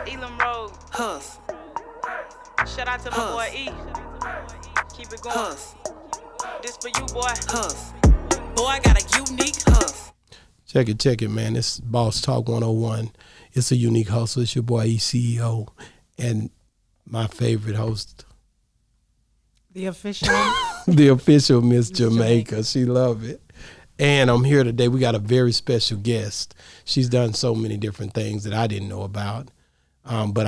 Elam Road. Huss. Shout out to my boy E. Keep it going. This for you, boy. Huss. Boy, I got a unique huss. Check it, man. It's Boss Talk 101. It's a unique hustle. It's your boy E CEO and my favorite host, The official. the official Miss Jamaica. She love it. And I'm here today. We got a very special guest. She's done so many different things that I didn't know about. But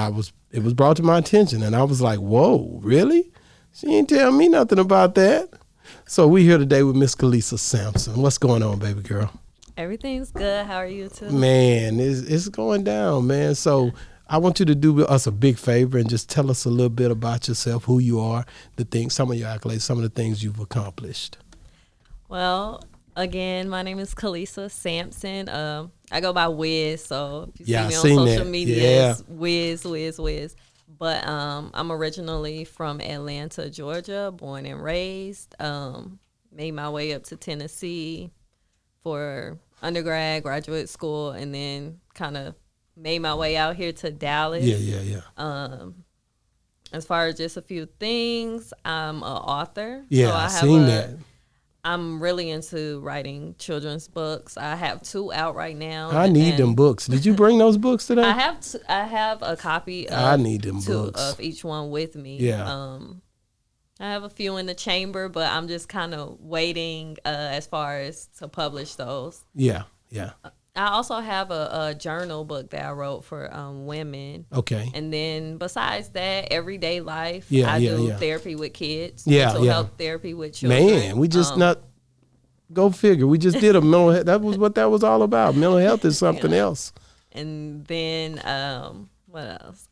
it was brought to my attention, and I was like, whoa, really? She ain't tell me nothing about that. So we here today with Miss Kalisa Sampson. What's going on, baby girl? Everything's good. How are you too? Man, it's going down, man. So I want you to do us a big favor and just tell us a little bit about yourself, who you are, the things, some of your accolades, some of the things you've accomplished. Well, again, my name is Kalisa Sampson. I go by Wiz, so if you see me on social media, it's Wiz. But I'm originally from Atlanta, Georgia, born and raised. Made my way up to Tennessee for undergrad, graduate school, and then kind of made my way out here to Dallas. Yeah. As far as just a few things, I'm an author. Yeah, so I seen that. I'm really into writing children's books. I have 2 out right now. I need them books. Did you bring those books today? I have a copy of I need them 2 books. of each one with me. Yeah. I have a few in the chamber, but I'm just kind of waiting as far as to publish those. Yeah. I also have a journal book that I wrote for women. Okay. And then besides that, everyday life, Yeah, I do yeah. therapy with kids. Yeah, mental yeah. health therapy with children. Man, we just not, go figure. We just did a mental health. That was what that was all about. Mental health is something else. And then what else?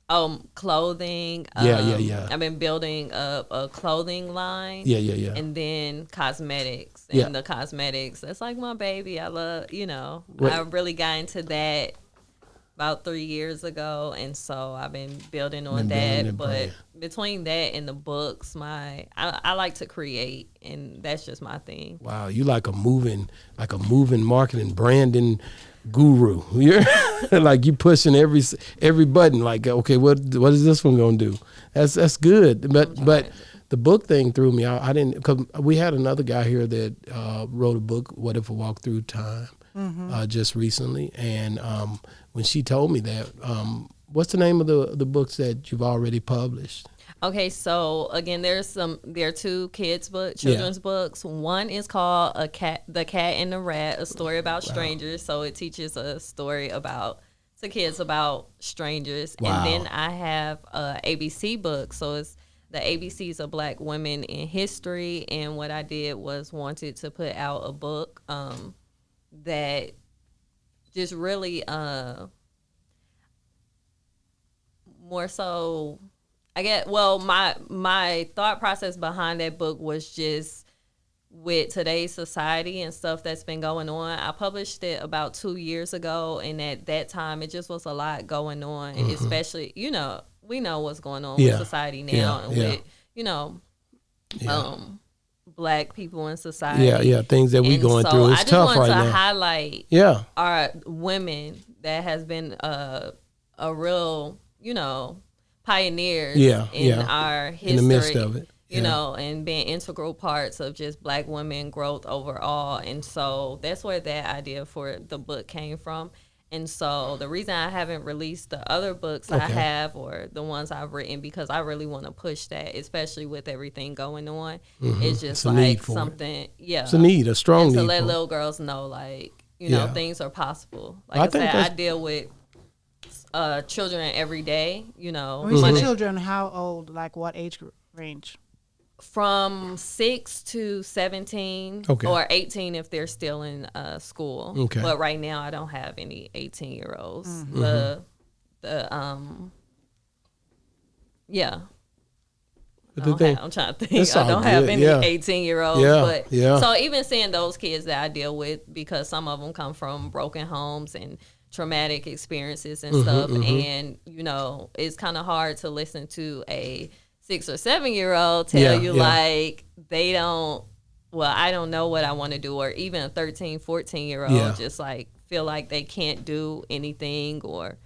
Clothing. Yeah. I've been building up a clothing line. Yeah. And then cosmetics. Yeah. And the cosmetics, that's like my baby. I love, What- I really got into that about 3 years ago, and so I've been building on that. But between that and the books, I like to create, and that's just my thing. Wow, you like a moving marketing branding guru. You're like you pushing every button. Like, okay, what is this one gonna do? That's good. But the book thing threw me out. I didn't, because we had another guy here that wrote a book, What If I Walk Through Time, just recently, and when she told me that, what's the name of the books that you've already published? Okay, so again, there are 2 children's books. One is called The Cat and the Rat, a story about strangers. So it teaches a story to kids about strangers. Wow. And then I have a ABC book. So it's the ABCs of Black women in history. And what I did was wanted to put out a book that just really more so. My thought process behind that book was just with today's society and stuff that's been going on. I published it about 2 years ago, and at that time, it just was a lot going on, especially, we know what's going on with society now and with, Black people in society. Yeah, things that we going through. It's tough right now. I just want to highlight our women that has been a real, pioneers in our history, in the midst of it, and being integral parts of just Black women growth overall. And so that's where that idea for the book came from. And so the reason I haven't released the other books I have, or the ones I've written, because I really want to push that, especially with everything going on. It's just like something, it's a need, a strong need to let little girls know, like, things are possible. Like I said, I deal with children every day, When you say children, how old, like what age range? From 6 to 17 or 18 if they're still in school. Okay. But right now I don't have any 18-year-olds. I'm trying to think. I don't have any 18-year-olds. So even seeing those kids that I deal with, because some of them come from broken homes and traumatic experiences and stuff, and it's kind of hard to listen to a 6 or 7 year old tell you like they don't, well, I don't know what I want to do, or even a 13, 14 year old just like feel like they can't do anything, or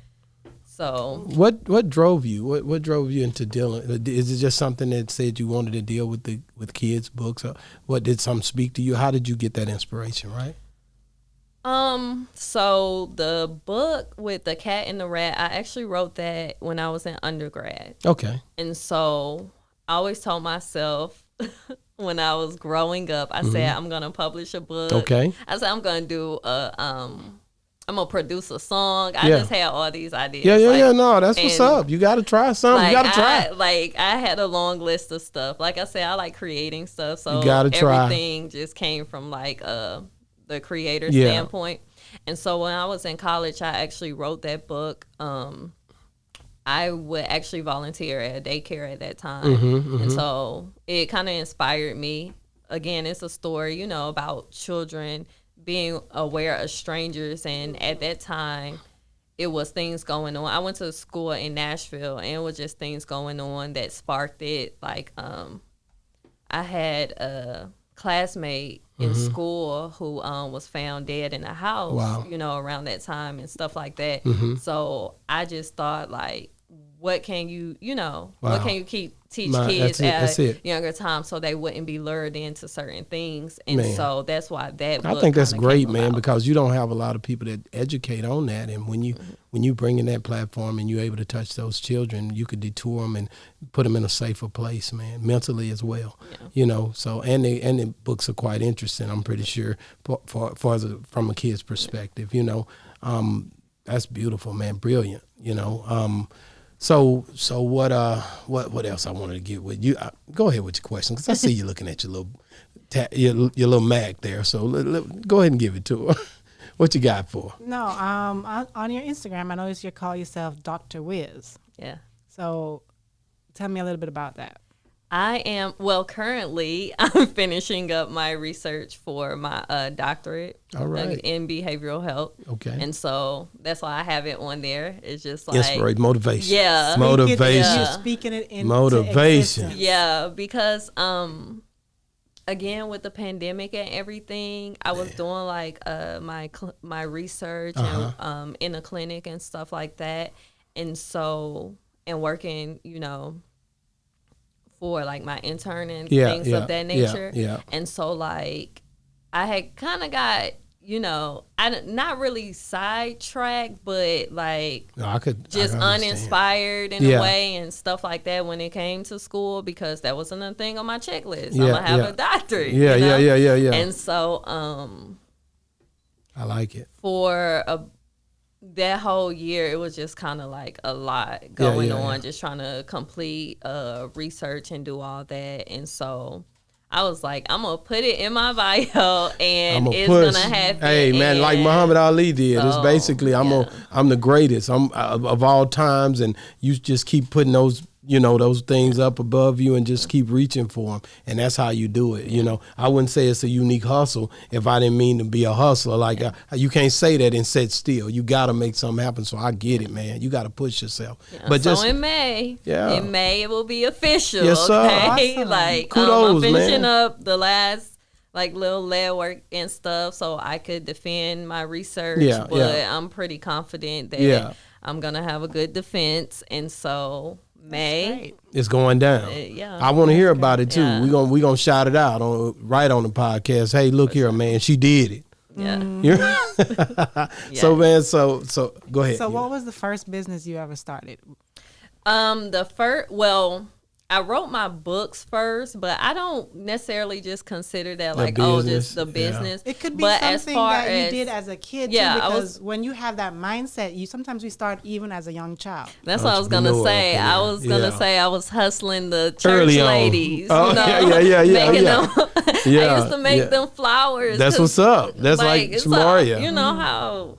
so. What drove you? What drove you into dealing? Is it just something that said you wanted to deal with kids' books? Or what did something speak to you? How did you get that inspiration? Right. So the book with the cat and the rat, I actually wrote that when I was in undergrad. Okay. And so I always told myself when I was growing up, I said, I'm going to publish a book. Okay. I said, I'm going to do I'm going to produce a song. I just had all these ideas. No, that's what's up. You got to try something. Like, you got to try. I had a long list of stuff. Like I said, I like creating stuff. So you gotta try. Everything just came from like, the creator standpoint. And so when I was in college, I actually wrote that book. I would actually volunteer at a daycare at that time. And so it kind of inspired me. Again, it's a story, you know, about children being aware of strangers. And at that time, it was things going on. I went to school in Nashville, and it was just things going on that sparked it. Like, I had a classmate in school who was found dead in a house, you know, around that time and stuff like that. So I just thought, like, what can you, you know, what can you teach kids at a younger time so they wouldn't be lured into certain things? And so that's why that book I think that's great, man, because you don't have a lot of people that educate on that. And when you bring in that platform and you're able to touch those children, you could detour them and put them in a safer place, man, mentally as well. You know, so and the books are quite interesting, I'm pretty sure, from a kid's perspective, you know. That's beautiful, man, brilliant, you know. So what else I wanted to get with you? Go ahead with your question, because I see you looking at your little Mac there. So go ahead and give it to her. What you got for? No, on your Instagram, I noticed you call yourself Dr. Wiz. Yeah. So tell me a little bit about that. Currently I'm finishing up my research for my doctorate in behavioral health. Okay. And so that's why I have it on there. It's just like inspiration, motivation. Yeah. Motivation. You're speaking it into motivation. Yeah, because again, with the pandemic and everything, I was doing like my research and in a clinic and stuff like that. And so, and working, you know, for like my intern and things of that nature. And so like I had kind of got, you know, not really sidetracked, but like just uninspired in a way and stuff like that when it came to school, because that was another thing on my checklist. I'm gonna have a doctorate. Yeah. And so I like it. For that whole year, it was just kind of like a lot going on, just trying to complete research and do all that. And so I was like, I'm going to put it in my bio and it's going to happen. Hey, man, like Muhammad Ali did. So, it's basically, I'm the greatest of all times. And you just keep putting those, you know, those things up above you and just keep reaching for them. And that's how you do it. You know, I wouldn't say it's a unique hustle if I didn't mean to be a hustler. Like you can't say that and sit still. You got to make something happen. So I get it, man. You got to push yourself. Yeah, but so in May, it will be official. Yes, sir. Okay? Awesome. Like kudos, I'm finishing man. up the last like little lab work and stuff so I could defend my research. But I'm pretty confident that I'm going to have a good defense. And so May it's going down. I want to hear about it too. Yeah. We gonna shout it out right on the podcast. Hey, look here, man, she did it. Yeah. So man, so go ahead. So what was the first business you ever started? I wrote my books first, but I don't necessarily just consider that like just the business. It could be something that you did as a kid too, because when you have that mindset, sometimes we start even as a young child. That's what I was gonna say. I was gonna say I was hustling the church early ladies. Oh, making them. I used to make them flowers. That's what's up. That's like Samaria. You know how.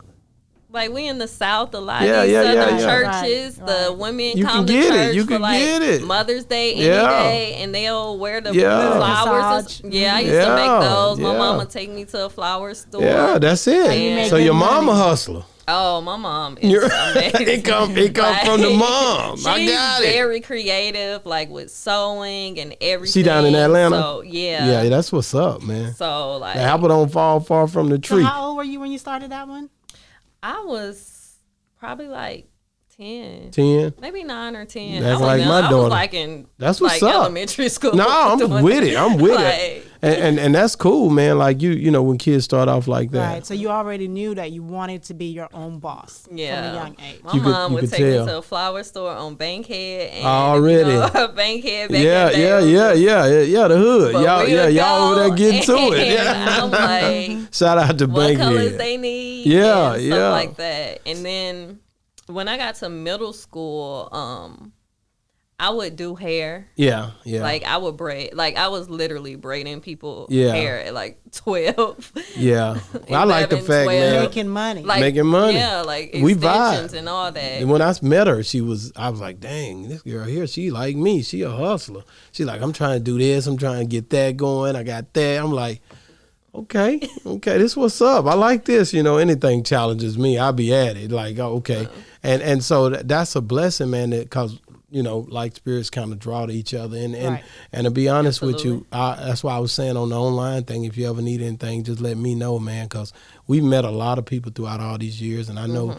Like we in the South, a lot of these southern churches, the women come to church for like Mother's Day, any day, and they'll wear the flowers. I used to make those. My mama take me to a flower store. Yeah, that's it. So your mama hustler. Oh, my mom is amazing. It come from the mom. I got it. She's very creative, like with sewing and everything. She down in Atlanta? So, yeah. Yeah, that's what's up, man. So, like. The apple don't fall far from the tree. So how old were you when you started that one? I was probably like 10. Maybe 9 or 10. That's like my daughter. I was like in that's what's up. Elementary school. No, I'm with it. I'm with it. And that's cool, man. Like you know, when kids start off like that. Right. So you already knew that you wanted to be your own boss from a young age. My mom would take me to a flower store on Bankhead. And, already. Bankhead. Yeah. The hood. Y'all over there getting to it. Yeah. I'm like, shout out to Bankhead. What colors they need. Yeah. Stuff like that. And then when I got to middle school, I would do hair. Yeah. Like I would braid. Like I was literally braiding people hair at like 12. Yeah. Well, I like the fact, 12. man. Making money. Like, making money. Yeah, like we extensions vibe. And all that. And when I met her, I was like, dang, this girl here, she like me. She a hustler. She like, I'm trying to do this. I'm trying to get that going. I got that. I'm like, okay, this what's up. I like this. You know, anything challenges me, I'll be at it. Like, okay. And so that's a blessing, man, because, you know, like spirits kind of draw to each other. And to be honest with you, that's why I was saying on the online thing, if you ever need anything, just let me know, man, because we met a lot of people throughout all these years. And I know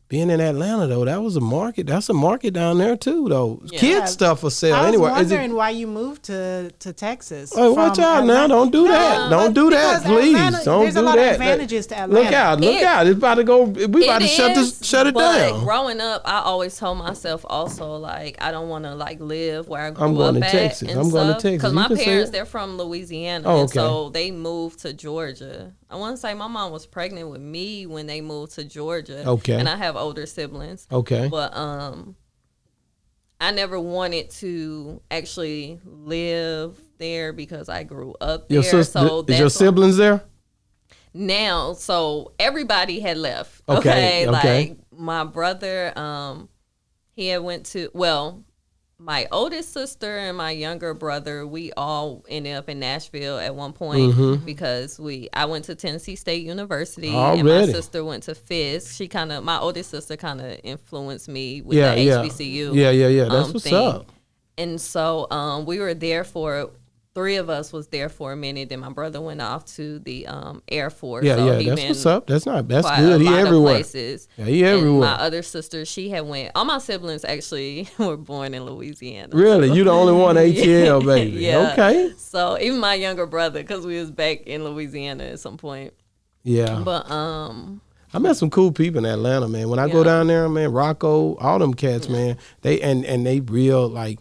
being in Atlanta, though, that was a market. That's a market down there, too, though. Yeah. Kids stuff for sale anyway. I was wondering why you moved to Texas. Oh, watch out now. Don't do that. Don't do that, please. Atlanta, don't there's do a lot that. of advantages to Atlanta. Look out. It's about to go. We about to shut it down. Growing up, I always told myself also, like, I don't want to, like, live where I grew I'm going up to at Texas. and I'm going to stuff. Texas. Because my parents, they're from Louisiana. Oh, and so they moved to Georgia. I want to say my mom was pregnant with me when they moved to Georgia. Okay. And I have older siblings. Okay. But I never wanted to actually live there because I grew up there. Is your siblings there? Now, so everybody had left. Okay. Like my brother, he had went to, my oldest sister and my younger brother, we all ended up in Nashville at one point because I went to Tennessee State University and my sister went to Fisk. My oldest sister kind of influenced me with the HBCU. Yeah. That's what's up. And so we were there three of us was there for a minute. Then my brother went off to the Air Force. Yeah. That's what's up. That's good. He everywhere. Places. Yeah, he everywhere. And my other sister, she had went. All my siblings actually were born in Louisiana. Really, you the only one ATL baby. Yeah. Okay. So even my younger brother, because we was back in Louisiana at some point. Yeah. But I met some cool people in Atlanta, man. When I go down there, man, Rocco, all them cats, man. They and they real like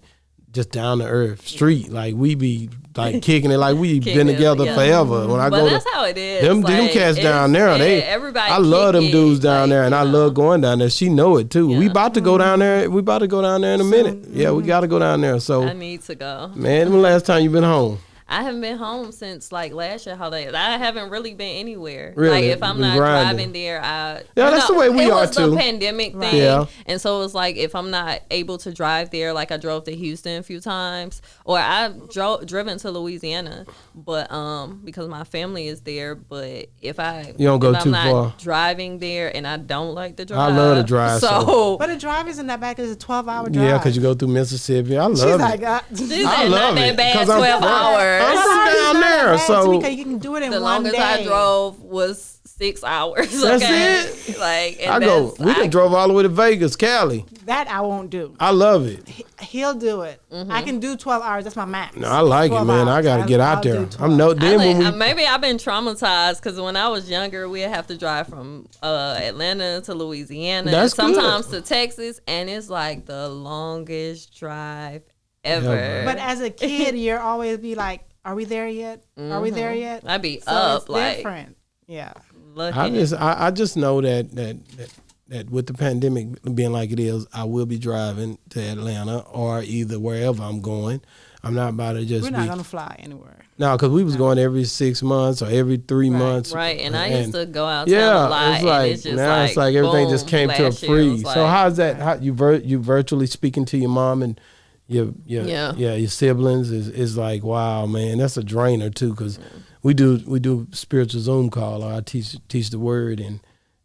just down to earth street. Like we be like kicking it like we been together forever. When I go that's how it is. Them cats down there, I love them dudes down there, and I love going down there. She know it too. Yeah. We about to go down there. We about to go down there in a minute. Yeah, we got to go down there. So I need to go. Man, when the last time you been home? I haven't been home since like last year holidays. I haven't really been anywhere. Really? Like if I'm not driving there, that's the way we are too. It was the pandemic thing, and so it was like if I'm not able to drive there, like I drove to Houston a few times, or I've driven to Louisiana, but because my family is there. But if I'm not driving there, and I don't like to drive, I love to drive. But a drive isn't that bad because it's a 12-hour drive. Yeah, because you go through Mississippi. I love it. I love it. Not that bad. 12 hours. I'm from down there, so because you can do it in 1 day. The longest I drove was 6 hours. That's it. Like we done drove all the way to Vegas, Cali. That I won't do. I love it. He'll do it. I can do 12 hours. That's my max. No, I like it, man. I got to get out there. Maybe I've been traumatized because when I was younger, we'd have to drive from Atlanta to Louisiana, and sometimes to Texas, and it's like the longest drive ever. But as a kid, you're always be like, "Are we there yet? Are we there yet?" I'd be so up it's like different. Yeah. I just know that with the pandemic being like it is, I will be driving to Atlanta or either wherever I'm going. I'm not about to just. We're not gonna fly anywhere. No, because we was going every 6 months or every 3 months. Right, and I used to go out a lot. It's like, and it's just now it's like everything just came to a freeze. So how's that? How you virtually speaking to your mom and your siblings is like, wow, man, that's a drainer too, because we do spiritual Zoom call. I teach the word, and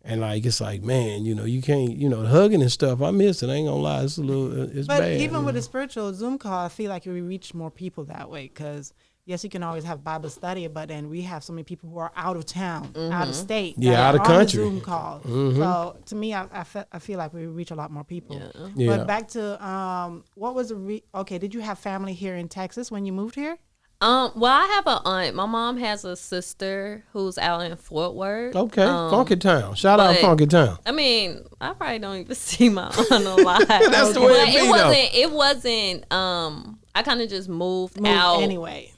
And like it's like, man, you can't, hugging and stuff. I miss it. I ain't gonna lie, it's a little, it's but bad. But even with the spiritual Zoom call, I feel like we reach more people that way because yes, you can always have Bible study, but then we have so many people who are out of town, out of state, out of country, Zoom call. So to me, I feel like we reach a lot more people. Yeah. But back to what was okay? Did you have family here in Texas when you moved here? Well, I have an aunt. My mom has a sister who's out in Fort Worth. Okay, Funky Town. Shout out Funky Town. I mean, I probably don't even see my aunt a lot. That's the way it wasn't. I kind of just moved out anyway.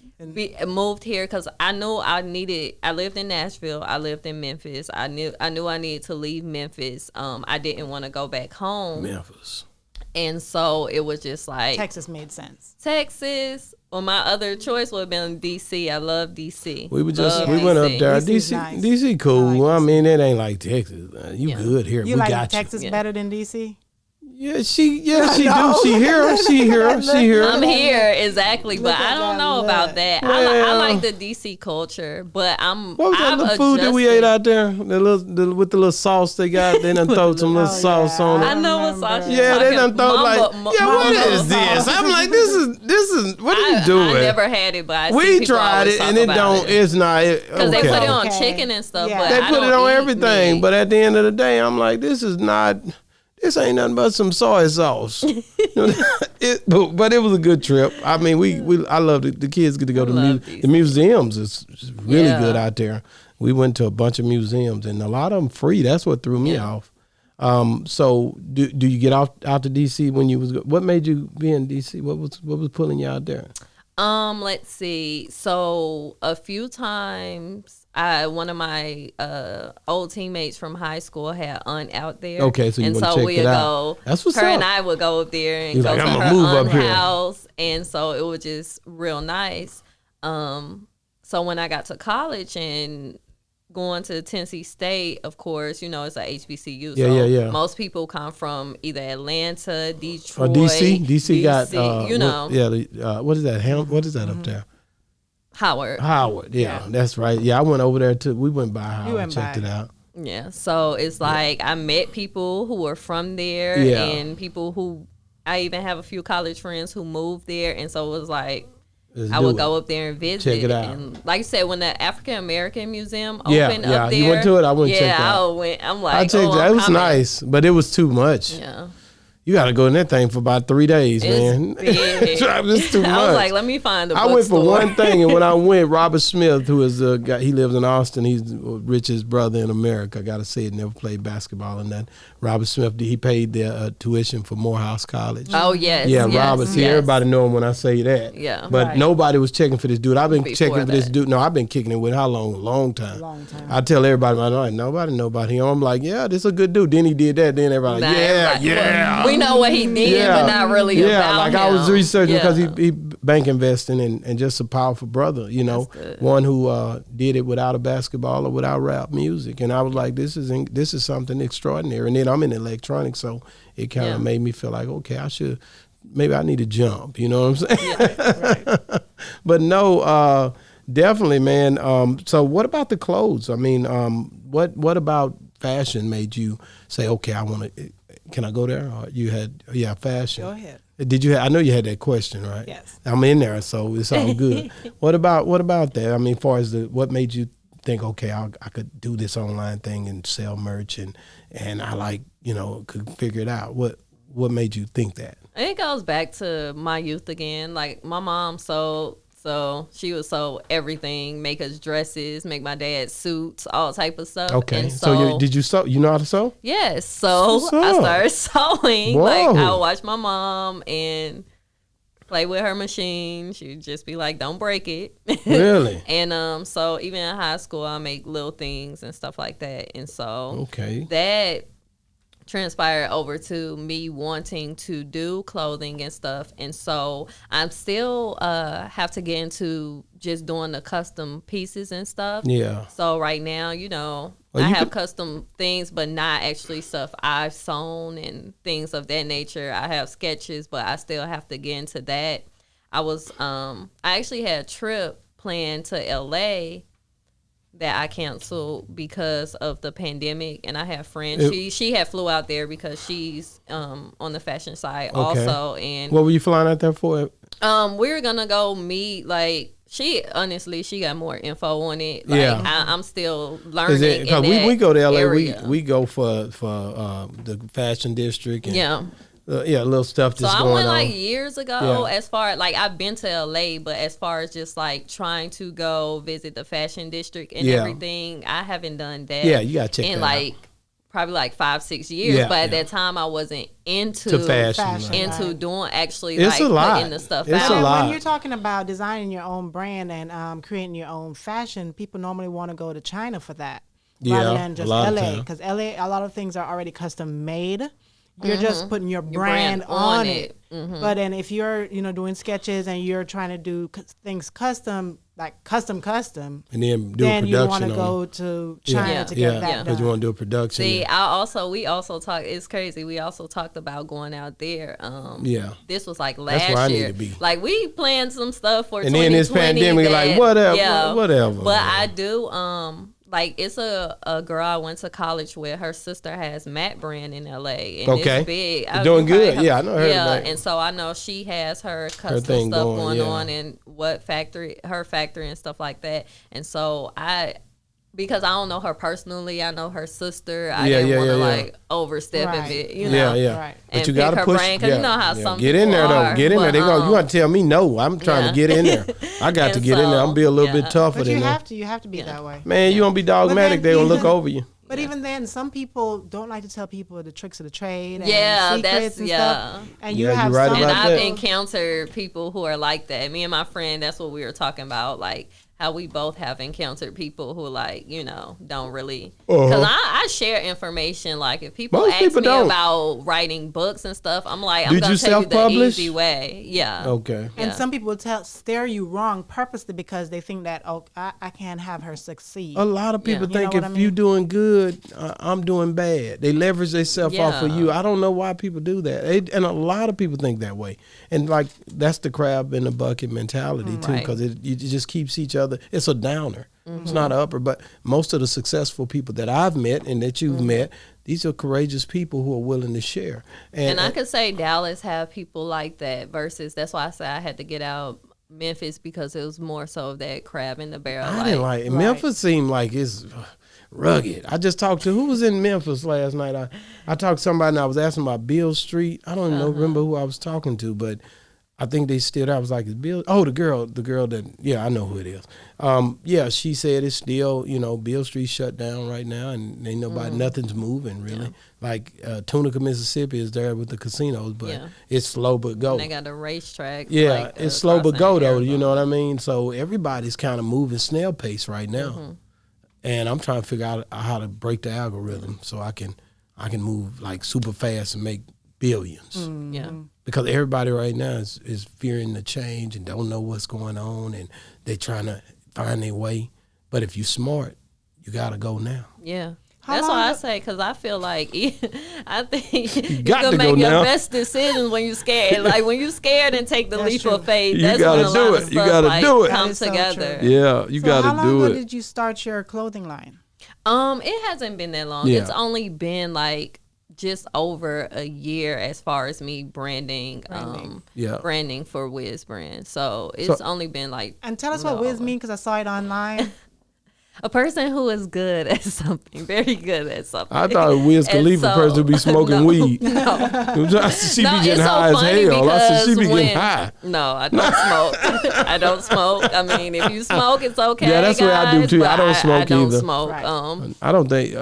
Moved here because I knew I lived in Nashville. I lived in Memphis. I knew I needed to leave Memphis. I didn't want to go back home. Memphis. And so it was just like Texas made sense. Texas. Well, my other choice would have been DC. I love DC. We went up there. DC, nice. DC cool. Like I mean, it ain't like Texas. You good here. You like Texas better than DC? Yeah, she do. She here. I'm here, exactly, but I don't know about that. Well, I like the DC culture, but what was that food that we ate out there? With the little sauce they got. They done throw some little sauce on it. I know what sauce. Yeah, they done throw what is this? I'm like, this is. What are you doing? I never had it, but we tried it and it's not. Because they put it on chicken and stuff. But they put it on everything. But at the end of the day, I'm like, this is not. This ain't nothing but some soy sauce. But it was a good trip. I mean, I love it. The kids get to go to the museums. It's really good out there. We went to a bunch of museums, and a lot of them free. That's what threw me off. So do you get out to DC when you was? What made you be in DC? What was pulling you out there? Let's see. So a few times. One of my old teammates from high school had aunt out there. Okay, so you want to check it out. That's what's her up. And I would go up there and go to her aunt's house, and so it was just real nice. So when I got to college and going to Tennessee State, of course, it's a HBCU. Yeah. Most people come from either Atlanta, Detroit, or DC. DC got what is that? What is that up there? Howard, yeah, that's right. Yeah, I went over there too. We went by Howard, checked it out. Yeah, so it's like I met people who were from there and people who I even have a few college friends who moved there, and so it was like I would go up there and visit. Check it out. And like you said, when the African American Museum opened up there, you went to it. I went. Yeah, I went. I'm like, I checked it. It was nice, but it was too much. Yeah. You got to go in that thing for about 3 days, man. It's too much. I was like, let me find a bookstore. I went for one thing, and when I went, Robert Smith, who is a guy, he lives in Austin. He's the richest brother in America. I got to say it, never played basketball and that. Robert Smith, he paid their tuition for Morehouse College. Oh, yes. Yeah, Robert. See, everybody know him when I say that. Yeah. But nobody was checking for this dude. I've been checking for this dude. No, I've been kicking it with how long? A long time. I tell everybody, nobody know about him. I'm like, yeah, this is a good dude. Then he did that. Then everybody like, yeah. We know what he did. But not really about him. I was researching because he bank investing and just a powerful brother, one who did it without a basketball or without rap music. And I was like, this is something extraordinary. And then I'm in electronics, so it kind of made me feel like, okay, maybe I need to jump, you know what I'm saying? Yeah, right. But no, definitely, man. So what about the clothes? I mean, what about fashion made you say, okay, I want to... Can I go there? Or you had fashion. Go ahead. Did you? I know you had that question, right? Yes. I'm in there, so it's all good. What about that? I mean, as far as what made you think, okay, I could do this online thing and sell merch, and I could figure it out. What made you think that? It goes back to my youth again. Like my mom sold. So she would sew everything, make us dresses, make my dad suits, all type of stuff. Okay. And so did you sew? You know how to sew? Yes. So I started sewing. Whoa. Like I would watch my mom and play with her machine. She'd just be like, "Don't break it." Really? And so even in high school, I make little things and stuff like that. And so that transpired over to me wanting to do clothing and stuff, and so I'm still have to get into just doing the custom pieces and stuff. Yeah. So right now, I have custom things, but not actually stuff I've sewn and things of that nature. I have sketches, but I still have to get into that. I actually had a trip planned to LA that I canceled because of the pandemic, and I have friends. She had flew out there because she's on the fashion side also. And what were you flying out there for? We were gonna go meet she got more info on it. I'm still learning. Because we go to LA, we go for the fashion district. And, little stuff that's going on. So I went years ago. As far I've been to LA, but as far as just trying to go visit the fashion district and everything, I haven't done that. Yeah, you gotta check that out. Probably 5-6 years, but at that time I wasn't into fashion doing actually it's a lot. Putting the stuff it's out. A lot. When you're talking about designing your own brand and creating your own fashion, people normally want to go to China for that rather than just LA, because LA, a lot of things are already custom made. You're just putting your brand on it. Mm-hmm. But then if you're doing sketches and you're trying to do things custom, custom, and then do then a production, you want to go to China to get that done. Because you want to do a production. See, we also talked. It's crazy. We also talked about going out there. This was last That's where I year. need to be. We planned some stuff for and 2020. then this pandemic, whatever. But I do. It's a girl I went to college with. Her sister has Matte brand in LA, and it's big. Doing good. I know her. Yeah, and so I know she has her custom stuff going on, and her factory and stuff like that. And so because I don't know her personally, I know her sister. I didn't want to overstep a bit, Right. And but you got to push. Because you know how some get in there though. Get in there. They go. You want to tell me no? I'm trying to get in there. I got to get in there. I'm gonna be a little bit tougher than that. You have to be that way. Man, you don't be dogmatic. They gonna look over you. But even then, some people don't like to tell people the tricks of the trade. And that's stuff. And you have right and I've that. Encountered people who are like that. Me and my friend, that's what we were talking about. How we both have encountered people who don't really, because I share information. If people ask me about writing books and stuff, I'm I'm gonna tell you the easy way. Okay. And some people stare you wrong purposely because they think that I can't have her succeed. A lot of people think if you're doing good, I'm doing bad. They leverage themselves off of you. I don't know why people do that, and a lot of people think that way. And that's the crab in the bucket mentality too, because it just keeps each other. It's a downer. Mm-hmm. It's not an upper. But most of the successful people that I've met and that you've met, these are courageous people who are willing to share. And I could say Dallas have people like that versus, that's why I say I had to get out Memphis, because it was more so of that crab in the barrel. I didn't like it. Memphis seemed like it's rugged. I just talked to, who was in Memphis last night? I talked to somebody and I was asking about Beale Street. I don't even remember who I was talking to, but I think they still, I was like, is Bill? Oh, the girl that, I know who it is. She said it's still, Beale Street shut down right now, and ain't nobody, nothing's moving really. Tunica, Mississippi is there with the casinos, but it's slow but go. And they got a racetrack. Yeah, it's slow but go though, you know what I mean? So everybody's kind of moving snail pace right now. Mm-hmm. And I'm trying to figure out how to break the algorithm so I can move super fast and make billions. Mm-hmm. Yeah. Because everybody right now is fearing the change and don't know what's going on, and they're trying to find their way. But if you're smart, you got to go now. Yeah. That's why I say, because I feel I think you can make your best decisions when you're scared. When you're scared and take the leap of faith, that's when a lot of stuff come together. Yeah, you got to do it. How long ago did you start your clothing line? It hasn't been that long. Yeah. It's only been just over a year as far as me branding for Wiz brand. So it's only been And tell us what Wiz mean, because I saw it online. A person who is good at something, very good at something. I thought Wiz Khalifa person would be smoking weed. No. She be getting high as hell. I said she be getting high. No, I don't smoke. I don't smoke. I mean, if you smoke, it's okay. Yeah, that's what I do too. I don't smoke either. I don't smoke. Right. I don't think.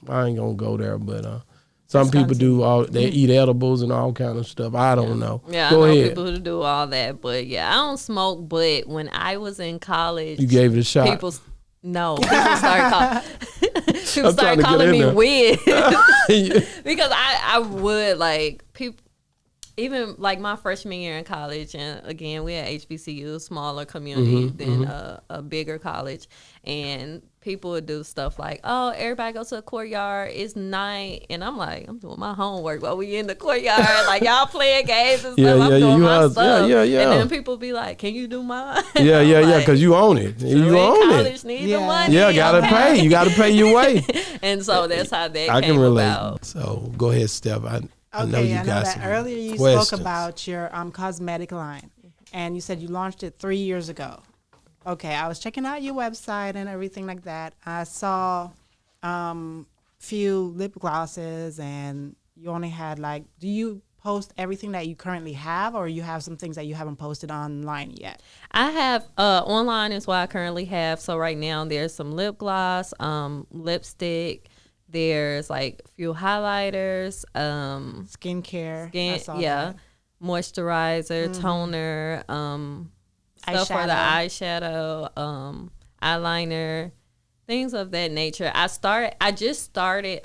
I ain't gonna go there, but some people do they eat edibles and all kind of stuff. I don't know. Yeah, go I know ahead. people who do all that, but I don't smoke. But when I was in college, you gave it a shot. People start calling me Wiz because I would people. even like my freshman year in college, and again, we had HBCU, smaller community than a bigger college, and people would do stuff like, oh, everybody go to the courtyard, it's night, and I'm like, I'm doing my homework while we in the courtyard, like y'all playing games and stuff, I'm doing my stuff, and then people be like, can you do mine? Yeah, because you own it, you own college needs the money. Yeah, gotta pay, you gotta pay your way. And so that's how that I came can relate. about. So go ahead, Steph. I know you got some earlier you questions. spoke about your cosmetic line, and you said you launched it 3 years ago. Okay, I was checking out your website and everything like that. I saw few lip glosses, and you only had like, do you post everything that you currently have, or you have some things that you haven't posted online yet? I have online is what I currently have. So right now there's some lip gloss, lipstick, there's like a few highlighters, skincare, that. Moisturizer, toner, stuff for the eyeshadow, eyeliner, things of that nature. I just started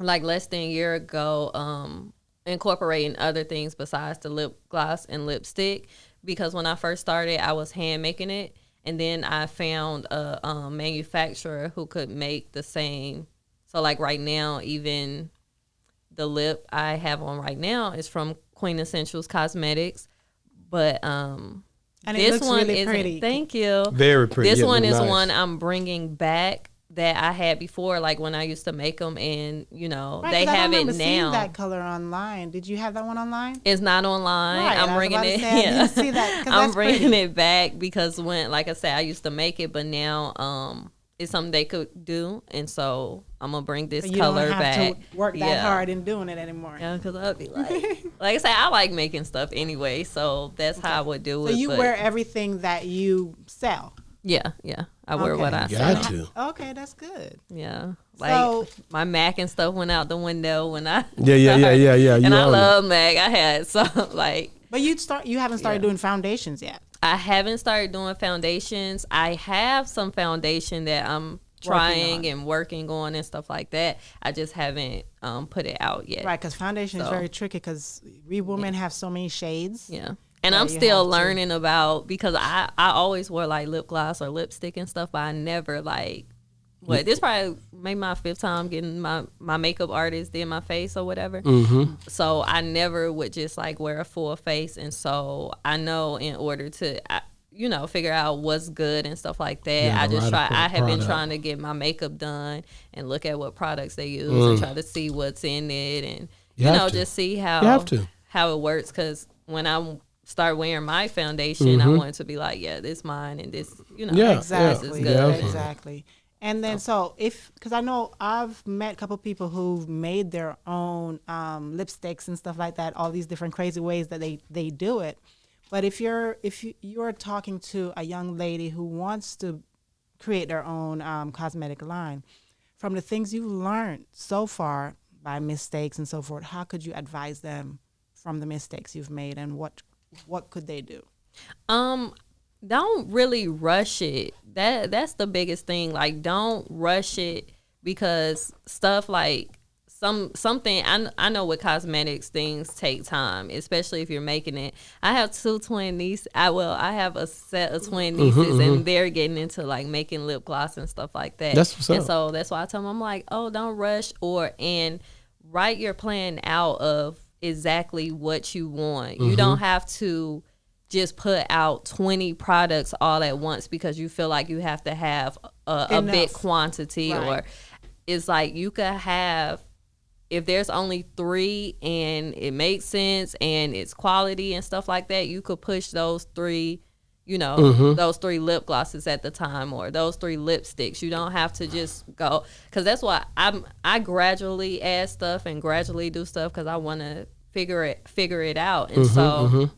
like less than a year ago incorporating other things besides the lip gloss and lipstick, because when I first started I was hand making it, and then I found a manufacturer who could make the same. So like right now, even the lip I have on right now is from Queen Essentials Cosmetics, but and this one really is pretty. Thank you. Very pretty. This one is nice. one I'm bringing back that I had before, like when I used to make them, and you know they have it now. Seeing that color online. Did you have that one online? It's not online. Right, I'm bringing it. I didn't see that. I'm bringing it back because when, like I said, I used to make it, but now it's something they could do, and so I'm gonna bring this color back. You don't have to work that hard in doing it anymore. Yeah, because I'll be like I said, I like making stuff anyway, so that's how I would do it. So you wear everything that you sell. Yeah, I wear what I got sell. to. Okay, that's good. Yeah, like my Mac and stuff went out the window when I Yeah. And I love Mac. I had some like. But you haven't started doing foundations yet. I haven't started doing foundations. I have some foundation that I'm trying and working on and stuff like that. I just haven't put it out yet. Right, because foundation is very tricky because we women have so many shades. Yeah. And I'm still learning about, because I always wore like lip gloss or lipstick and stuff, but I never like, this probably maybe my 5th time getting my makeup artist did my face or whatever. So I never would just like wear a full face. And so I know in order to, figure out what's good and stuff like that, I have been trying to get my makeup done and look at what products they use and try to see what's in it, and just see how it works. Because when I start wearing my foundation, I want it to be like, this mine, and this, exactly, this is good. Exactly. And then because I know I've met a couple people who've made their own lipsticks and stuff like that, all these different crazy ways that they do it. But if you're talking to a young lady who wants to create their own cosmetic line, from the things you've learned so far by mistakes and so forth, how could you advise them from the mistakes you've made, and what could they do? Don't really rush it. That's the biggest thing. Like, don't rush it, because stuff like something I know with cosmetics, things take time, especially if you're making it. I have 2 twin nieces. I have a set of twin nieces, and they're getting into like making lip gloss and stuff like that. That's what's up. And so that's why I tell them, I'm like, don't rush, and write your plan out of exactly what you want. You don't have to just put out 20 products all at once because you feel like you have to have a big quantity. Right. Or it's like you could have, if there's only 3 and it makes sense and it's quality and stuff like that, you could push those 3, those 3 lip glosses at the time, or those 3 lipsticks. You don't have to just go, because that's why I gradually add stuff and gradually do stuff, because I want to figure it out. And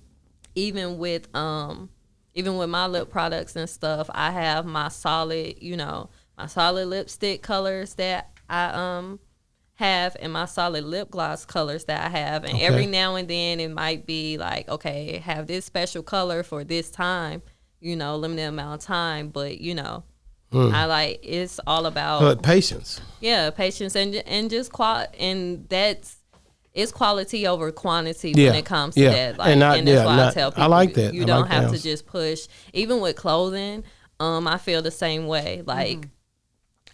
even with my lip products and stuff, I have my solid lipstick colors that I have, and my solid lip gloss colors that I have. And every now and then it might be like, okay, have this special color for this time, limited amount of time. But I like, it's all about patience. Yeah, patience and just quality, and it's quality over quantity when it comes to that. Like, and that's why I tell people, I like that. You don't have to just push. Even with clothing, I feel the same way. Like,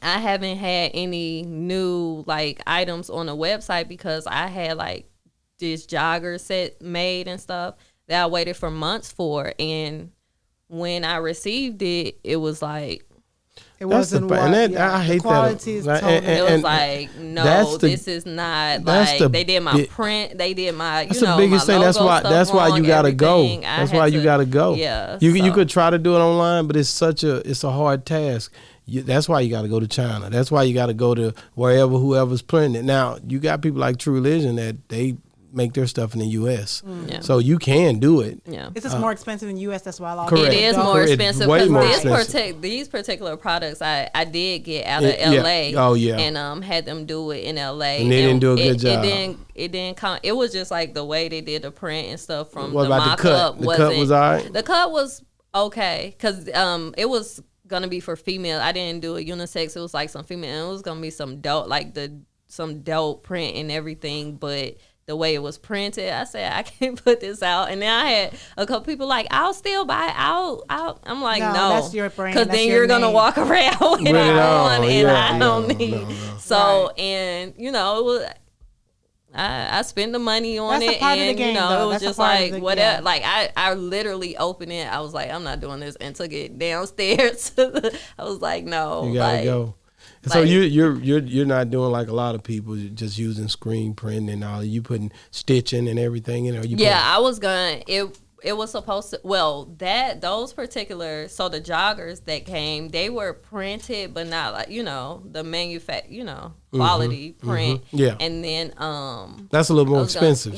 I haven't had any new like items on the website because I had like this jogger set made and stuff that I waited for months for, and when I received it, it was like. It wasn't what, I hate that. It was like, no, this is not like they did my print, they did my, that's the biggest thing. That's why you gotta go. That's why you gotta go. Yeah, you could try to do it online, but it's a hard task. That's why you got to go to China. That's why you got to go to whoever's printing it. Now you got people like True Religion that they make their stuff in the U.S. So you can do it. Yeah, it's just more expensive in the U.S. That's why a lot of it is more expensive because these particular products I did get out of L.A. Oh yeah, and had them do it in L.A. and they didn't do a good job. It didn't come. It was just like the way they did the print and stuff from what the about mock-up. The cut was all right. The cut was okay because it was gonna be for female. I didn't do a unisex. It was like some female. And it was gonna be some dope, like some dope print and everything, but the way it was printed, I said I can't put this out. And then I had a couple people like, I'll still buy it. I'm like, no, that's your brand. Because then you're gonna walk around with it on, and I don't need. No. So and it was. I spent the money on that's it, and it was just like whatever. Like I literally opened it. I was like, I'm not doing this, and took it downstairs. I was like, no, you gotta go. So you're not doing like a lot of people, just using screen print and all. You putting stitching and everything in there. I was gonna. It was supposed to. Well, those particular. So the joggers that came, they were printed, but not like the quality print. Yeah. And then that's a little more expensive.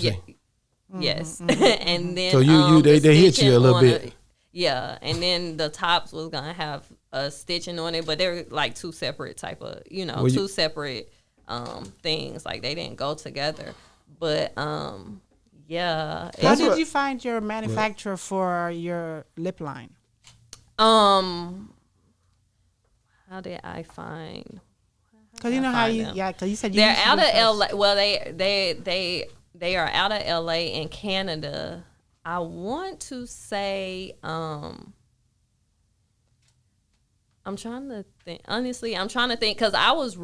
Yes. And then so they hit you a little bit. Yeah, and then the tops was gonna have a stitching on it, but they're like two separate type of, two separate things. Like they didn't go together. But yeah. How did you find your manufacturer for your lip line? How did I find? Because you know how because you said they're out of LA. Well, they are out of LA and Canada. I want to say, I'm trying to think. Honestly, I'm trying to think because I was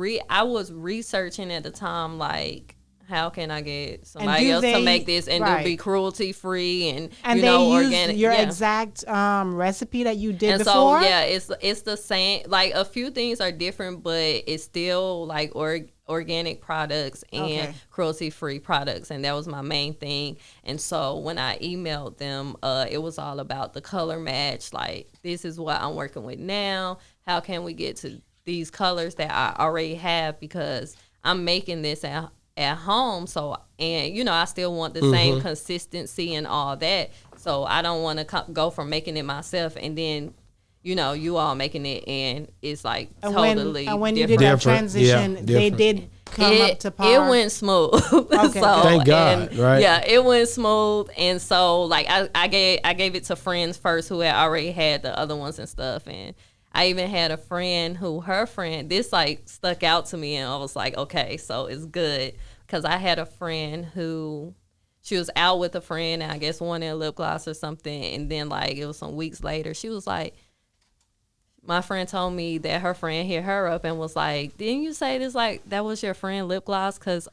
researching at the time, like, how can I get somebody else to make this and to be cruelty free and they organic? Use your exact recipe that you did and before. So it's the same. Like a few things are different, but it's still like organic products and cruelty free products, and that was my main thing. And so when I emailed them, it was all about the color match. Like, this is what I'm working with now. How can we get to these colors that I already have, because I'm making this at home, so I still want the same consistency and all that. So I don't want to go from making it myself and then you all making it and it's like totally and when different. You did that transition, they did come up to par. It went smooth. Okay. So, thank God, right? Yeah, it went smooth, and so like I gave it to friends first who had already had the other ones and stuff, and I even had a friend who this like stuck out to me, and I was like, okay, so it's good, because I had a friend who, she was out with a friend and I guess wanted a lip gloss or something, and then like it was some weeks later, she was like, my friend told me that her friend hit her up and was like, didn't you say this, like that was your friend lip gloss, because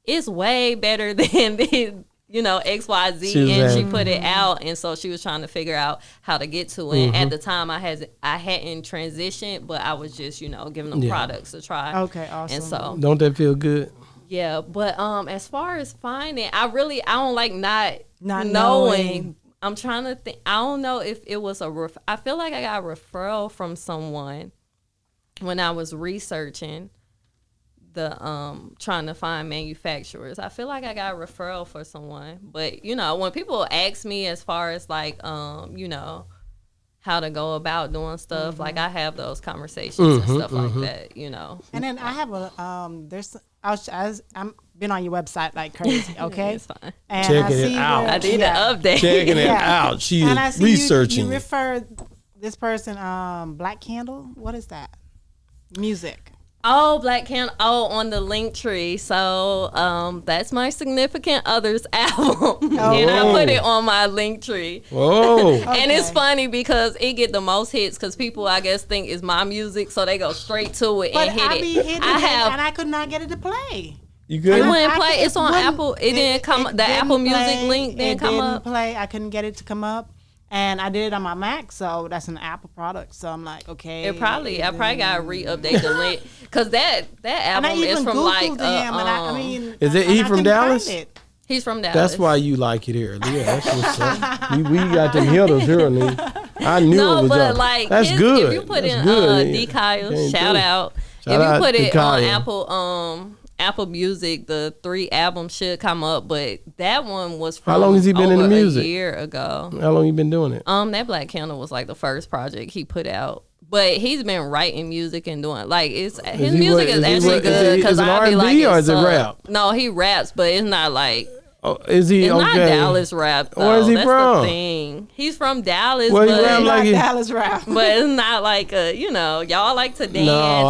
it's way better than this, XYZ, and she put it out, and so she was trying to figure out how to get to it. At the time, I hadn't transitioned, but I was just giving them products to try. Okay, awesome. And so don't that feel good? Yeah, but as far as finding, I don't like not knowing. I'm trying to think. I don't know if it was I feel like I got a referral from someone when I was researching the trying to find manufacturers. I feel like I got a referral for someone, but when people ask me as far as like how to go about doing stuff, like I have those conversations and stuff like that, And then I have I'm been on your website like crazy, okay? It's fine. And checking it out. I need an update. Checking it out. She is researching. You referred this person, Black Candle. What is that? Music. Oh, Black Candle. Oh, on the link tree. So that's my significant other's album. And I put it on my link tree. Whoa. And it's funny because it get the most hits because people, I guess, think it's my music. So they go straight to it and hit I it. be hitting it and I could not get it to play. You good? It wouldn't play. It's on Apple. It didn't come up. The Apple Music link didn't come up. It didn't play. I couldn't get it to come up. And I did it on my Mac, so that's an Apple product. So I'm like, okay. I probably gotta re-update the link because that album is from like. Is it from Dallas? He's from Dallas. That's why you like it here. Yeah, that's what's up. we got them hitters here. I knew it was up. Like, that's good. If you put in D. Kyle, shout out. If you put it on Apple Music, the 3 albums should come up, but that one was from how long has he been in the music? A year ago. How long you been doing it? That Black Candle was like the first project he put out. But he's been writing music and doing like his music is actually good because I be like, or is it rap? No, he raps, but it's not like. Oh, is he it's okay? not Dallas rap though. Where is he That's from? The thing. He's from Dallas, well, but rap like Dallas rap. But it's not like y'all like to dance. No,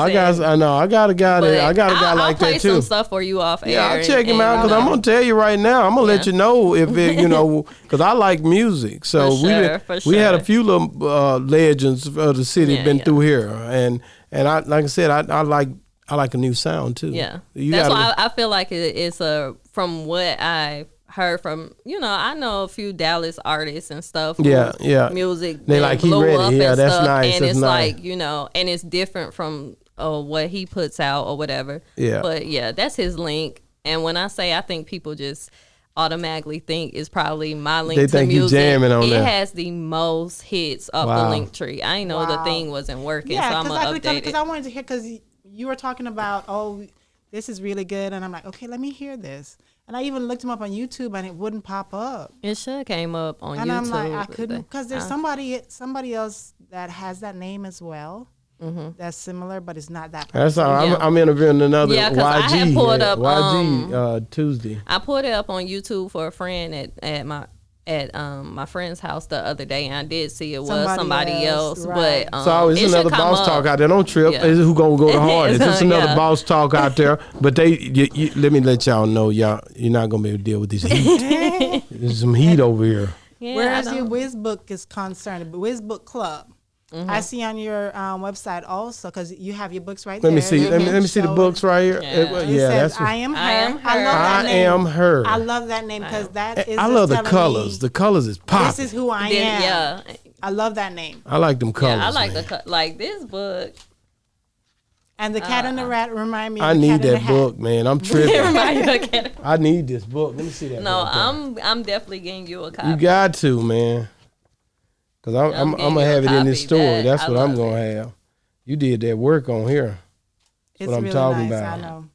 I got a guy like that too. I'll play some stuff for you off air. Yeah, I'll check him out because I'm gonna tell you right now. I'm gonna let you know if it, because I like music. So we had a few little legends of the city been through here, and I like I said, I like a new sound too. Yeah, that's why I feel like it's from what I heard from I know a few Dallas artists and stuff. Yeah. Music they like he ready. Yeah, that's stuff, nice. And that's it's nice. like and it's different from what he puts out or whatever. Yeah. But yeah, that's his link. And when I say I think people just automatically think it's probably my link they to think music. You jamming on it that. has the most hits up the link tree. I know the thing wasn't working, so I'm gonna update it. Because I wanted to hear because you were talking about this is really good, and I'm like, okay, let me hear this. And I even looked him up on YouTube, and it wouldn't pop up. It should have came up on YouTube. And I'm like, I couldn't, because there's somebody else that has that name as well. Mm-hmm. That's similar, but it's not that person. That's all. I'm interviewing another YG. I had pulled up YG Tuesday. I pulled it up on YouTube for a friend at my friend's house the other day, and I did see it was somebody else. Right. But so it's another boss talk out there. Don't trip. Yeah. It's who gonna go the hardest. It's another boss talk out there. But let me let y'all know, you're not gonna be able to deal with this heat. There's some heat over here. Yeah, whereas your WizBook is concerned, the WizBook Club. Mm-hmm. I see on your website also because you have your books right there. Let me see. Let me see the books right here. It says, I am her. I am her. I love that name because that is. I love the colors. The colors is popping. This is who I am. Yeah, I love that name. I like them colors. Yeah, I like like this book. And the Cat and the Rat remind me. I need that book, man. I'm tripping. I need this book. Let me see that. No, I'm definitely getting you a copy. You got to, man. Because I'm going to have it in this store. That's what I'm going to have. You did that work on here. That's what I'm talking about. I know.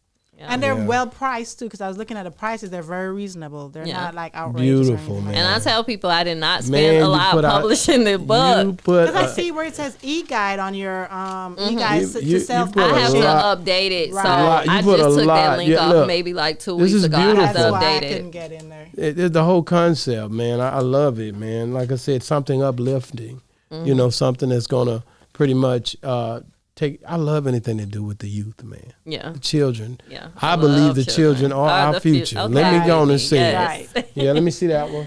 And they're well priced too, because I was looking at the prices. They're very reasonable. They're not like outrageous. Beautiful, man. And I tell people I did not spend a lot publishing the book. Because I see where it says e-guide on your e-guide to self. I have to update it, so I just took that link off maybe like 2 weeks ago. I have to update it. I couldn't get in there. It's the whole concept, man. I love it, man. Like I said, something uplifting. Something that's gonna pretty much I love anything to do with the youth, man. Yeah. The children. Yeah. I believe the children are our future. Okay. Let me go on and see it. Yeah, let me see that one.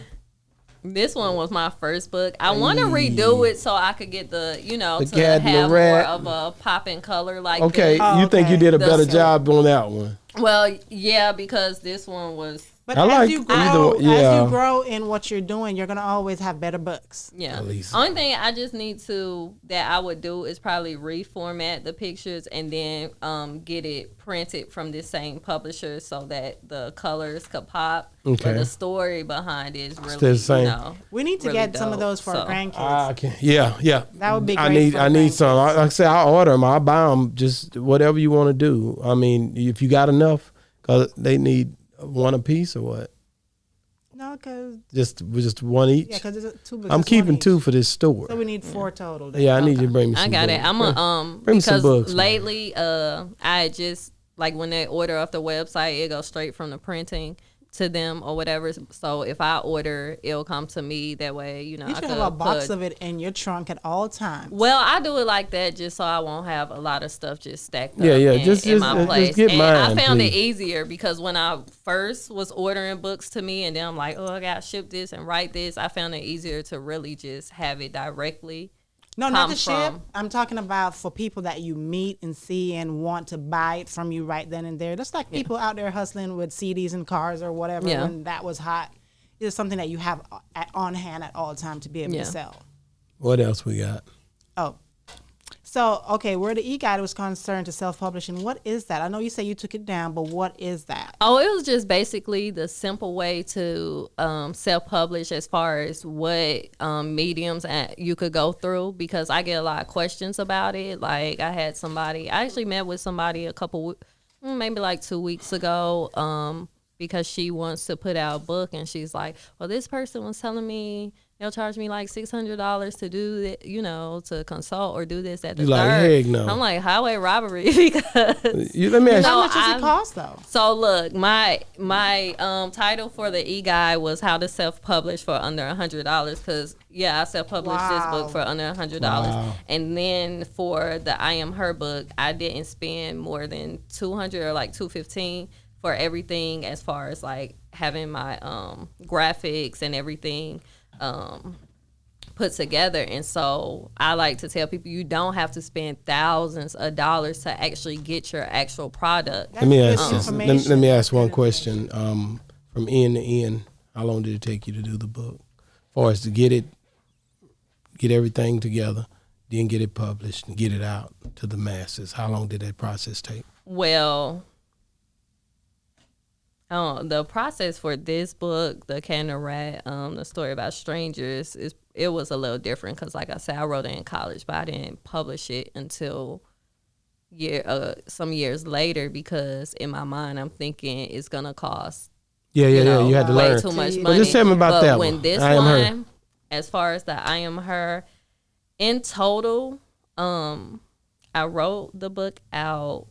This one was my first book. I want to redo it so I could get the to have more of a popping color like this. You think you did a better job on that one? Well, yeah, because this one was. But as you grow in what you're doing, you're gonna always have better books. Yeah. Only thing I just need that I would do is probably reformat the pictures and then get it printed from the same publisher so that the colors could pop. Okay. But the story behind it is really the same. We need to get some of those for our grandkids. Yeah. That would be great. I need some. Like I say, I'll order them. I'll buy them. Just whatever you want to do. I mean, if you got enough, because they need one a piece or what? No, because just one each. Yeah, because it's 2 books. I'm keeping 2 for this store. So we need 4 total. Then. Yeah, I need you to bring me some. I got books. it. I'm a bring me some books. Lately, I just like when they order off the website, it goes straight from the printing to them or whatever. So if I order, it'll come to me that way. You know, you should have a box of it in your trunk at all times. Well, I do it like that just so I won't have a lot of stuff just stacked up in my place. Just get and mine, I found please. it easier because when I first was ordering books to me and then I'm like, oh, I got to ship this and write this, I found it easier to really just have it directly. No, not the ship. I'm talking about for people that you meet and see and want to buy it from you right then and there. Just like people out there hustling with CDs and cars or whatever when that was hot. It's something that you have on hand at all time to be able to sell. What else we got? Oh. So, okay, where the e-guide was concerned to self-publishing, what is that? I know you say you took it down, but what is that? Oh, it was just basically the simple way to self-publish as far as what mediums you could go through, because I get a lot of questions about it. Like I actually met with somebody maybe like 2 weeks ago because she wants to put out a book, and she's like, well, this person was telling me they'll charge me like $600 to do that, to consult or do this at the third. Like, heck no. I'm like, highway robbery because let me ask how much does it cost though? So look, my title for the e-guide was how to self-publish for under $100 because I self-published this book for under $100. Wow. And then for the I Am Her book, I didn't spend more than $200 or like $215 for everything as far as like having my graphics and everything put together. And so I like to tell people you don't have to spend thousands of dollars to actually get your actual product. Let me ask one question. From end to end, how long did it take you to do the book? As far as to get everything together, then get it published and get it out to the masses. How long did that process take? Well, the process for this book, The Cat and the Rat, the story about strangers, it was a little different because, like I said, I wrote it in college, but I didn't publish it until some years later because in my mind I'm thinking it's gonna cost you had to way learn too much money. But just tell me about that when one. This one, as far as the I Am Her, in total, I wrote the book out.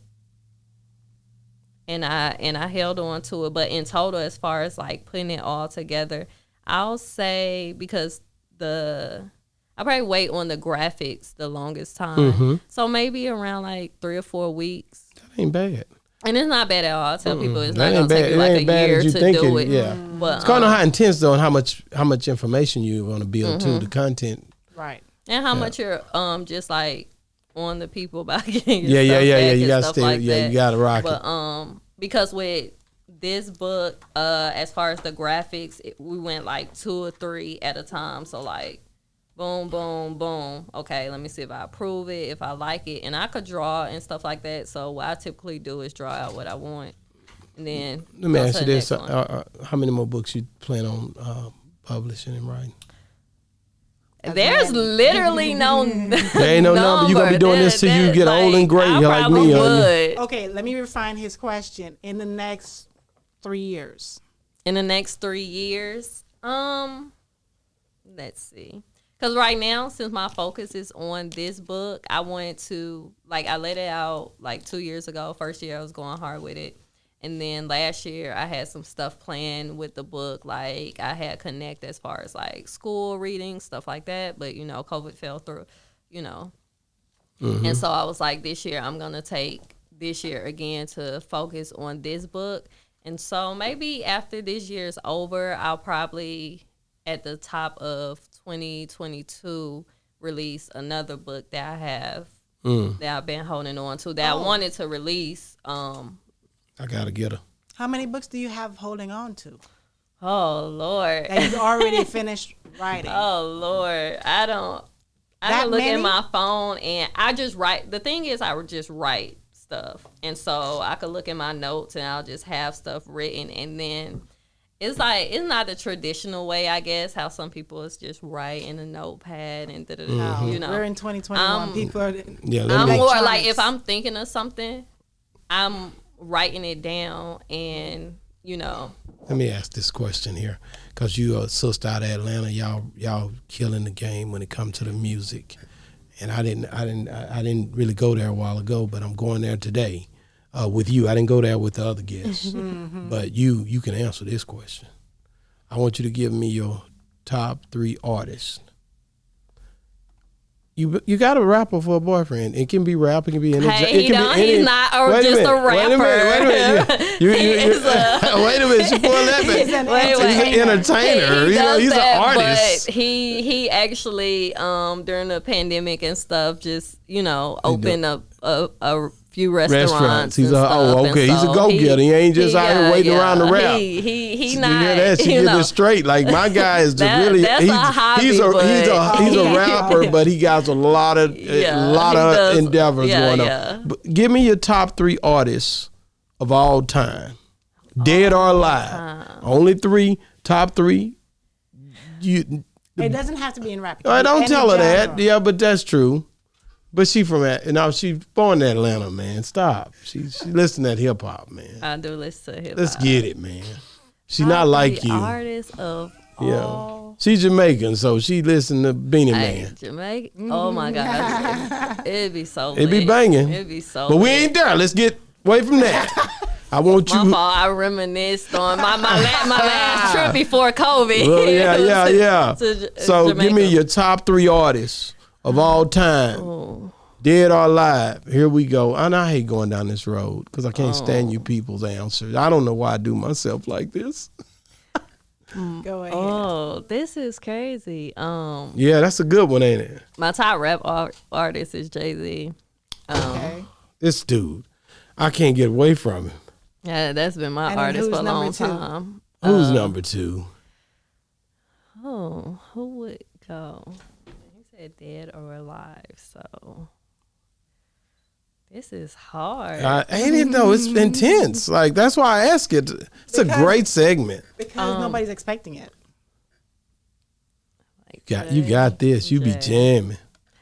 And I held on to it, but in total, as far as like putting it all together, I'll say because I probably wait on the graphics the longest time, so maybe around like 3 or 4 weeks. That ain't bad, and it's not bad at all. I tell people it's not gonna take you like a year to do it. Yeah, but it's kind of how intense though, and how much information you want to build too, the content, right, and how much you're just like on the people about getting your you gotta stay, like you gotta rock it. But because with this book, as far as the graphics, we went like 2 or 3 at a time. So like, boom, boom, boom. Okay, let me see if I approve it, if I like it, and I could draw and stuff like that. So what I typically do is draw out what I want, and then let me ask you this: how many more books you plan on publishing and writing? There's literally no. There ain't no number. You're gonna be doing this till you get old and gray. You're like me. Okay, let me refine his question. In the next 3 years. In the next 3 years, let's see. Because right now, since my focus is on this book, I wanted to I let it out like 2 years ago. First year I was going hard with it. And then last year, I had some stuff planned with the book. Like, I had Connect as far as, like, school reading, stuff like that. But, COVID fell through, And so I was like, this year, I'm going to take this year again to focus on this book. And so maybe after this year's over, I'll probably, at the top of 2022, release another book that I have, that I've been holding on to, that I wanted to release. I gotta get her. How many books do you have holding on to? Oh Lord! That you've already finished writing. Oh Lord, I don't look at my phone and I just write. The thing is, I would just write stuff, and so I could look at my notes and I'll just have stuff written, and then it's like it's not the traditional way, I guess, how some people is just write in a notepad and We're in 2021. People are. I'm more like if I'm thinking of something, I'm writing it down, and Let me ask this question here, because you are a sister out of Atlanta. Y'all killing the game when it comes to the music, and I didn't really go there a while ago, but I'm going there today. with you. I didn't go there with the other guests, but you can answer this question. I want you to give me your top 3 artists. You got a rapper for a boyfriend. It can be rap. It can be any. He's not just a rapper. Wait a minute. Wait a minute. She pulling that back. He's an entertainer. He's an artist. But he actually during the pandemic and stuff just opened up a few restaurants. He's okay. He's a go-getter. He ain't just out here waiting around the rap. He not. That she get it straight. Like my guy is really. He's a rapper, but he got a lot of endeavors going on. But give me your top 3 artists of all time, dead or alive. Only 3. Top 3. It doesn't have to be in rap. I don't tell her that. Yeah, but that's true. But she's born in Atlanta, man. Stop. She listen to hip hop, man. I do listen to hip hop. Let's get it, man. She's not like you. Artist of all. She's Jamaican, so she listen to Beanie Man. Jamaican? Oh my God. It'd be so lit. It'd be banging. It'd be so But we ain't there. Let's get away from that. I want you. My fault. I reminisced on my last trip before COVID. Well, yeah. So Jamaica. Give me your top 3 artists of all time, dead or alive. Here we go. And I hate going down this road because I can't stand you people's answers. I don't know why I do myself like this. Go ahead. Oh, this is crazy. Yeah, that's a good one, ain't it? My top rap artist is Jay-Z. Okay. This dude, I can't get away from him. Yeah, that's been my artist for a long time. Who's number 2? Oh, who would go? Dead or alive, so this is hard. Ain't it though? It's intense. Like that's why I ask it. It's a great segment because nobody's expecting it. You got this. You be jamming.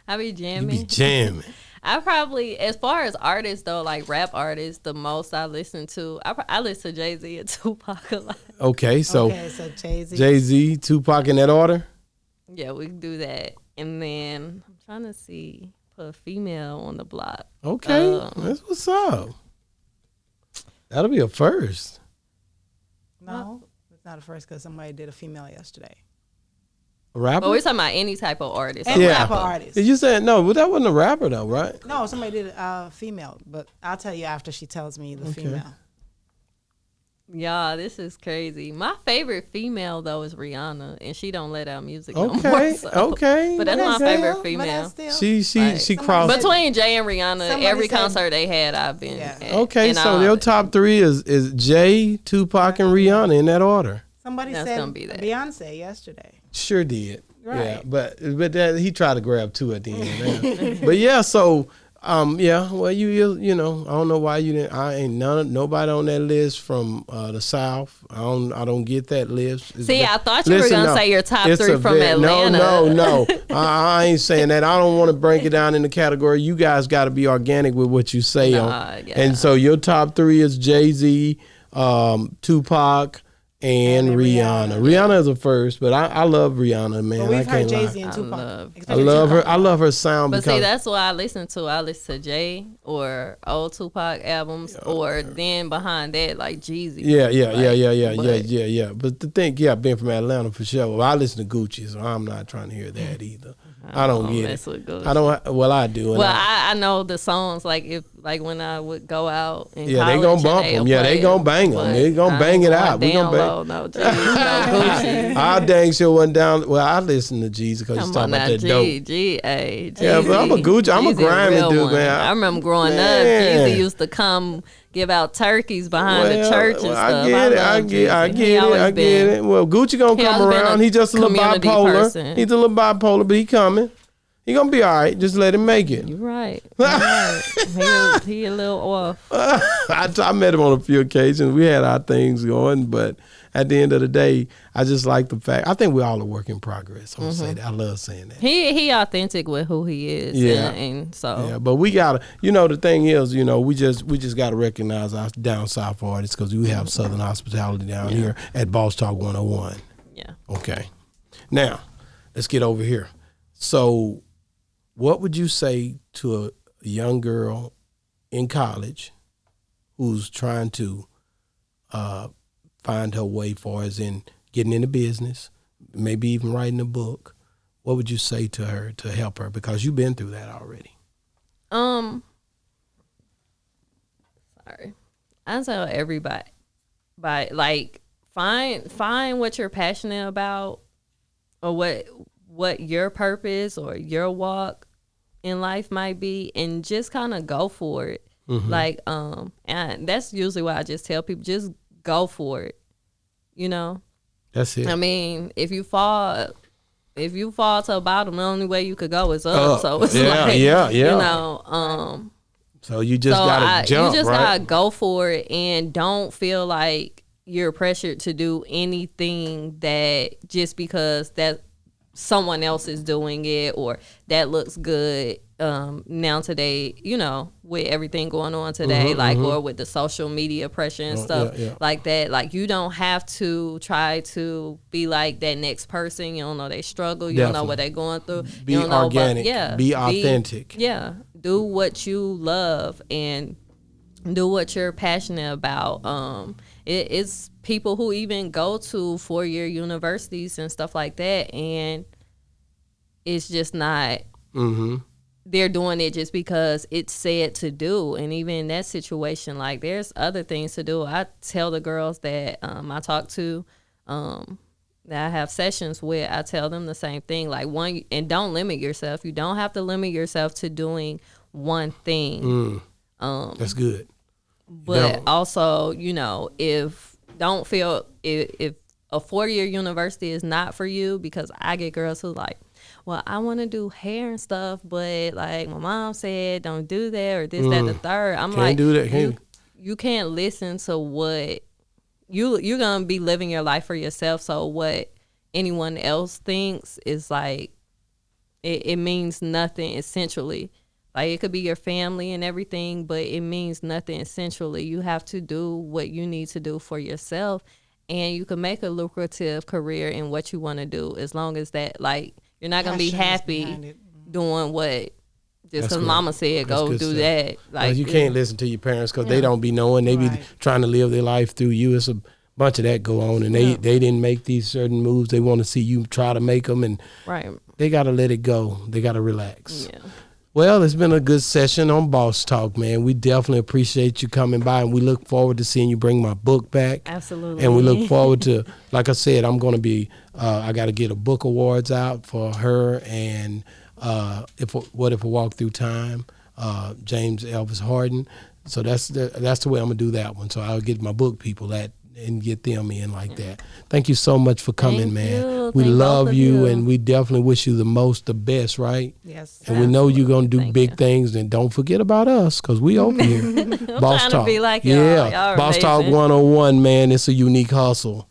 I be jamming. You be jamming. I probably, as far as artists though, like rap artists, the most I listen to, I listen to Jay-Z and Tupac a lot. Okay, so Jay-Z, Tupac in that order. Yeah, we can do that. And then I'm trying to put a female on the block. Okay, that's what's up. That'll be a first. No, it's not a first because somebody did a female yesterday. A rapper? But we're talking about any type of artist. Any type of artist. You said no, but that wasn't a rapper though, right? No, somebody did a female, but I'll tell you after she tells me the female. Yeah, this is crazy. My favorite female though is Rihanna, and she don't let out music no more. So. Okay, but that's my favorite female. She crossed between Jay and Rihanna. Every concert they had, I've been. Yeah. Okay, so your top 3 is Jay, Tupac, and Rihanna in that order. Somebody said Beyonce yesterday. Sure did. Right. Yeah, but that, he tried to grab 2 at the end. But yeah, so. Well, you know, I don't know why you didn't. I ain't nobody on that list from the South. I don't get that list. I thought you were gonna say your top 3 from Atlanta. No. I ain't saying that. I don't want to break it down in the category. You guys got to be organic with what you say. And so your top 3 is Jay-Z, Tupac, and Rihanna. Rihanna is a first, but I love Rihanna, man. Well, we've heard Jay-Z and Tupac. I love her. I love her sound. But see, that's what I listen to. I listen to Jay or old Tupac albums, or then behind that like Jeezy. Yeah. But the thing, being from Atlanta for sure. Well, I listen to Gucci, so I'm not trying to hear that either. I don't get it. I don't. Well, I do. Well, I know the songs. Like when I would go out in college, they gonna bump them. Yeah, they gonna bang them. They gonna bang it out. We gonna bang. No, Gucci. I dang sure went down. Well, I listen to Jeezy because he's talking about that dope. Yeah, but I'm a Gucci. I'm a grimy dude, man. I remember growing up, Jeezy used to come give out turkeys behind the church and stuff. I get it. Well, Gucci gonna come around. He's just a little bipolar. He's a little bipolar, but he coming. He gonna be all right. Just let him make it. You're right. He a little off. I met him on a few occasions. We had our things going, but at the end of the day, I just like the fact. I think we all a work in progress. I'm gonna say that. I love saying that. He authentic with who he is. Yeah, and so. Yeah, but we gotta. The thing is, we just gotta recognize our down south artists because we have Southern hospitality down here at BossTalk 101. Yeah. Okay. Now, let's get over here. So, what would you say to a young girl in college who's trying to find her way far as in getting into business, maybe even writing a book, what would you say to her to help her? Because you've been through that already. Sorry. I tell everybody, like, find what you're passionate about, or what your purpose or your walk in life might be, and just kind of go for it. Mm-hmm. Like, and that's usually why I just tell people, just go for it. You know? That's it. I mean, if you fall to the bottom, the only way you could go is up. So it's yeah. You know, so you just gotta jump, you just right? gotta go for it, and don't feel like you're pressured to do anything that just because that someone else is doing it or that looks good now today, you know, with everything going on today, or with the social media pressure and stuff like that. Like, you don't have to try to be like that next person. You don't know they struggle. You don't know what they're going through. Be organic. Be authentic. Do what you love and do what you're passionate about. It's people who even go to 4-year universities and stuff like that, and it's just not they're doing it just because it's said to do. And even in that situation, like, there's other things to do. I tell the girls that I talk to, that I have sessions with, I tell them the same thing. Like, one, and don't limit yourself. You don't have to limit yourself to doing one thing. That's good. But also, you know, if a 4-year university is not for you, because I get girls who like, well, I want to do hair and stuff, but like my mom said, don't do that or this, that, the third. I'm can't do that. You can't listen to what you're gonna be living your life for yourself. So what anyone else thinks is like, it means nothing essentially. Like, it could be your family and everything, but it means nothing essentially. You have to do what you need to do for yourself, and you can make a lucrative career in what you want to do, as long as that, like, you're not going to be happy doing what just because mama said go do stuff. That. Like, you can't listen to your parents because they don't be knowing. They be trying to live their life through you. It's a bunch of that go on, and they didn't make these certain moves. They want to see you try to make them, and they got to let it go. They got to relax. Yeah. Well, it's been a good session on Boss Talk, man. We definitely appreciate you coming by, and we look forward to seeing you bring my book back. Absolutely. And we look forward to, like I said, I'm going to be, I got to get a book awards out for her and What If I Walk Through Time, James Elvis Harden. So that's the way I'm going to do that one. So I'll get my book people that and get them in like that. Thank you so much for coming, man. We love you, and we definitely wish you the best, right? Yes. And we know you're going to do big things, and don't forget about us, because we over here. Boss Talk. To be like y'all. Yeah. Boss Talk 101, man. It's a unique hustle.